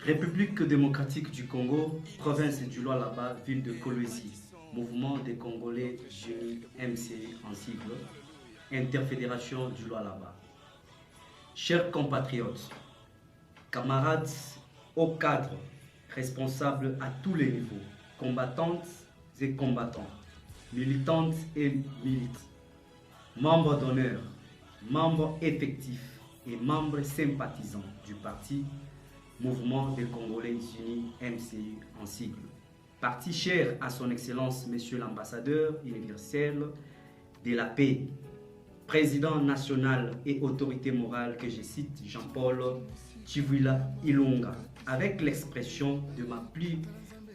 République démocratique du Congo, province du Lualaba, ville de Kolwezi, mouvement des Congolais unis MCU en sigle, Interfédération du Lualaba. Chers compatriotes, camarades, hauts cadres, responsables à tous les niveaux, combattantes et combattants, militantes et militants, membres d'honneur, membres effectifs et membres sympathisants du parti Mouvement des Congolais Unis MCU en sigle. Parti cher à son Excellence Monsieur l'Ambassadeur universel de la paix, président national et autorité morale que je cite Jean-Paul Chivuila Ilunga. Avec l'expression de ma plus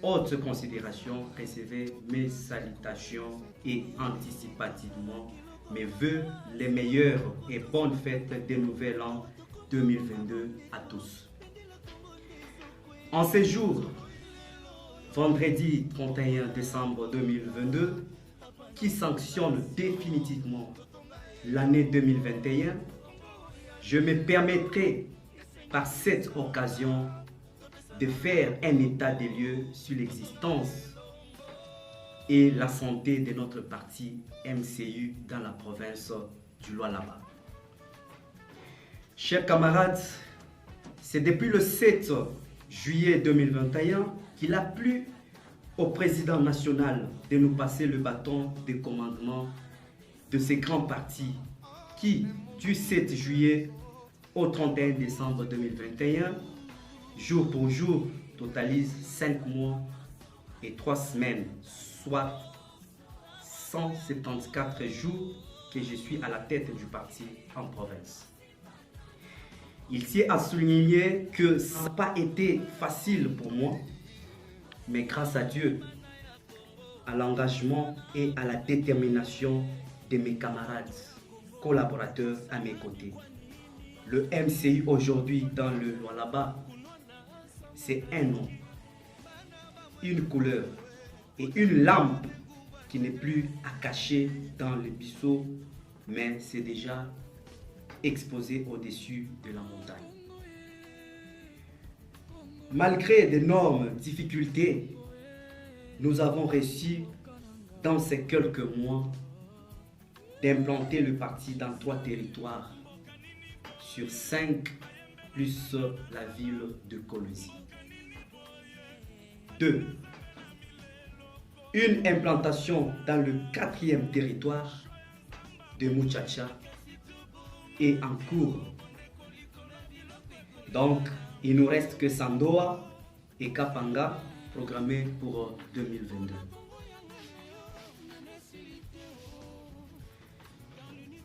haute considération, recevez mes salutations et anticipativement mes voeux les meilleurs et bonnes fêtes de Nouvel An 2022 à tous. En ces jours, vendredi 31 décembre 2022, qui sanctionne définitivement l'année 2021, je me permettrai par cette occasion de faire un état des lieux sur l'existence et la santé de notre parti MCU dans la province du Lualaba. Chers camarades, c'est depuis le 7 juillet 2021 qu'il a plu au président national de nous passer le bâton de commandement de ces grands partis qui, du 7 juillet au 31 décembre 2021, jour pour jour, totalisent 5 mois et 3 semaines, soit 174 jours que je suis à la tête du parti en province. Il tient à souligner que ça n'a pas été facile pour moi, mais grâce à Dieu, à l'engagement et à la détermination de mes camarades, collaborateurs à mes côtés. Le MCU aujourd'hui dans le Lualaba, c'est un nom, une couleur et une lampe qui n'est plus à cacher dans le bisseau, mais c'est déjà exposé au-dessus de la montagne. Malgré d'énormes difficultés, nous avons réussi dans ces quelques mois d'implanter le parti dans 3 territoires sur 5 plus la ville de Kolwezi. 2. Une implantation dans le 4e territoire de Muchacha est en cours. Donc, il ne nous reste que Sandoa et Kapanga programmés pour 2022.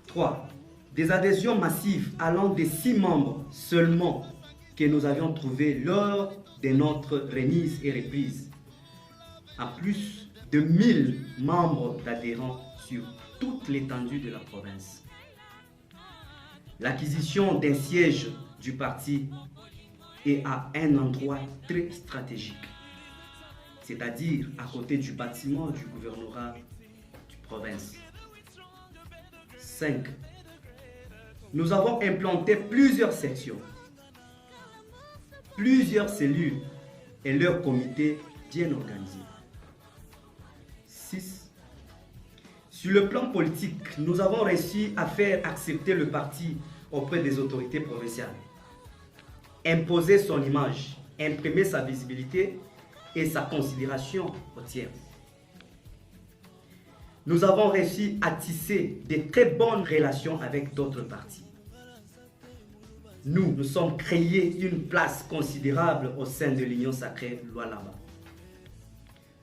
3. Des adhésions massives allant de 6 membres seulement que nous avions trouvés lors de notre remise et reprise, à plus de 1000 membres d'adhérents sur toute l'étendue de la province. L'acquisition d'un siège du parti est à un endroit très stratégique, c'est-à-dire à côté du bâtiment du gouvernorat du province. 5. Nous avons implanté plusieurs sections, plusieurs cellules et leurs comités bien organisés. 6. Sur le plan politique, nous avons réussi à faire accepter le parti auprès des autorités provinciales, imposer son image, imprimer sa visibilité et sa considération au tiers. Nous avons réussi à tisser de très bonnes relations avec d'autres partis. Nous sommes créés une place considérable au sein de l'Union sacrée Lualaba.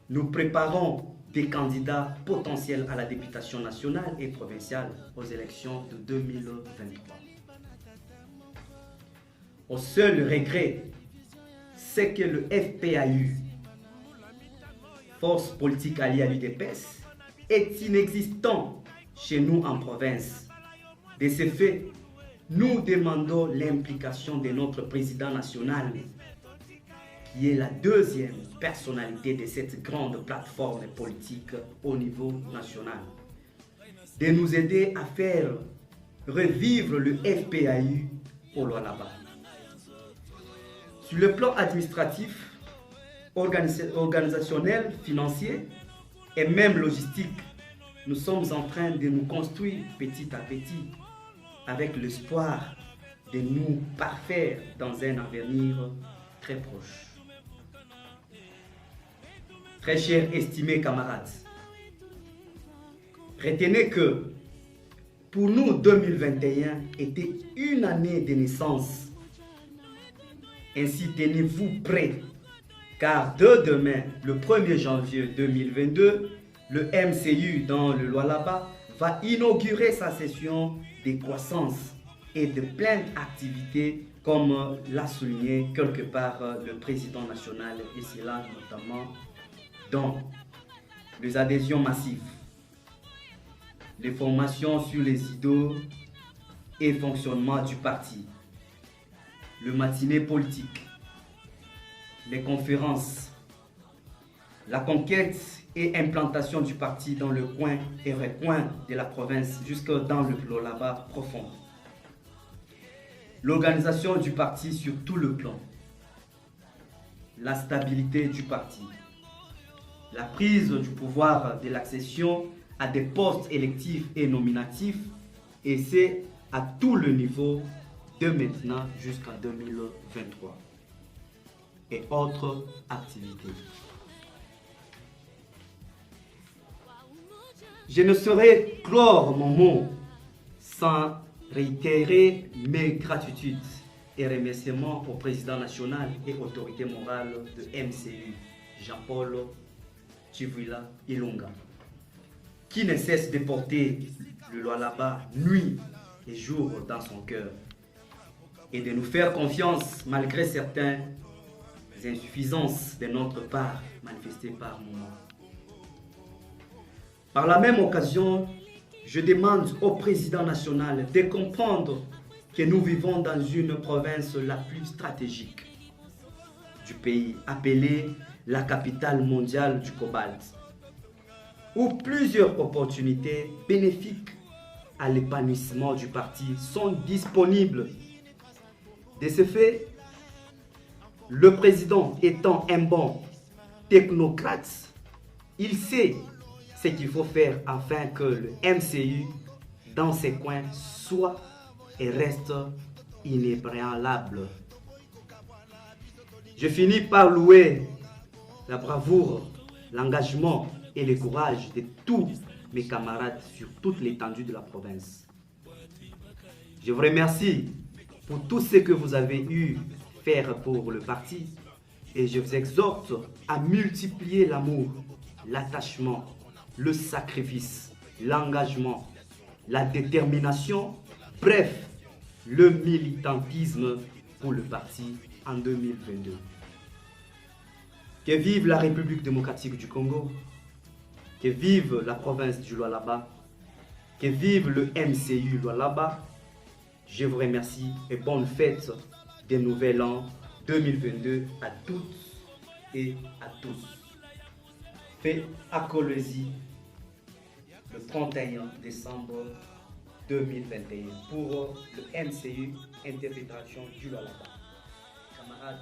Nous préparons des candidats potentiels à la députation nationale et provinciale aux élections de 2023. Au seul regret, c'est que le FPAU, Force politique alliée à l'UDPS, est inexistant chez nous en province. De ce fait, nous demandons l'implication de notre président national, qui est la 2e personnalité de cette grande plateforme politique au niveau national, de nous aider à faire revivre le FPAU au Lualaba. Sur le plan administratif, organisationnel, financier et même logistique, nous sommes en train de nous construire petit à petit avec l'espoir de nous parfaire dans un avenir très proche. Très chers estimés camarades, retenez que pour nous 2021 était une année de naissance. Ainsi tenez-vous prêts, car de demain, le 1er janvier 2022, le MCU dans le Lualaba va inaugurer sa session de croissance et de pleine activité, comme l'a souligné quelque part le président national, et cela notamment dans les adhésions massives, les formations sur les idées et fonctionnement du parti, le matinée politique, les conférences, la conquête et implantation du parti dans le coin et recoin de la province jusque dans le Lualaba profond. L'organisation du parti sur tout le plan, la stabilité du parti, la prise du pouvoir de l'accession à des postes électifs et nominatifs, et c'est à tout le niveau de maintenant jusqu'à 2023 et autres activités. Je ne saurais clore mon mot sans réitérer mes gratitudes et remerciements au président national et autorité morale de MCU, Jean-Paul Chivwila Ilunga, qui ne cesse de porter le Lualaba nuit et jour dans son cœur et de nous faire confiance malgré certaines insuffisances de notre part manifestées par moments. Par la même occasion, je demande au président national de comprendre que nous vivons dans une province la plus stratégique du pays, appelée la capitale mondiale du cobalt, où plusieurs opportunités bénéfiques à l'épanouissement du parti sont disponibles. De ce fait, le président étant un bon technocrate, il sait ce qu'il faut faire afin que le MCU dans ses coins soit et reste inébranlable. Je finis par louer la bravoure, l'engagement et le courage de tous mes camarades sur toute l'étendue de la province. Je vous remercie pour tout ce que vous avez eu à faire pour le parti et je vous exhorte à multiplier l'amour, l'attachement, le sacrifice, l'engagement, la détermination, bref, le militantisme pour le parti en 2022. Que vive la République démocratique du Congo, que vive la province du Lualaba, que vive le MCU Lualaba. Je vous remercie et bonne fête des Nouvel An 2022 à toutes et à tous. Fait à Kolwezi le 31 décembre 2021 pour le MCU Interfédération du Lualaba. Camarades,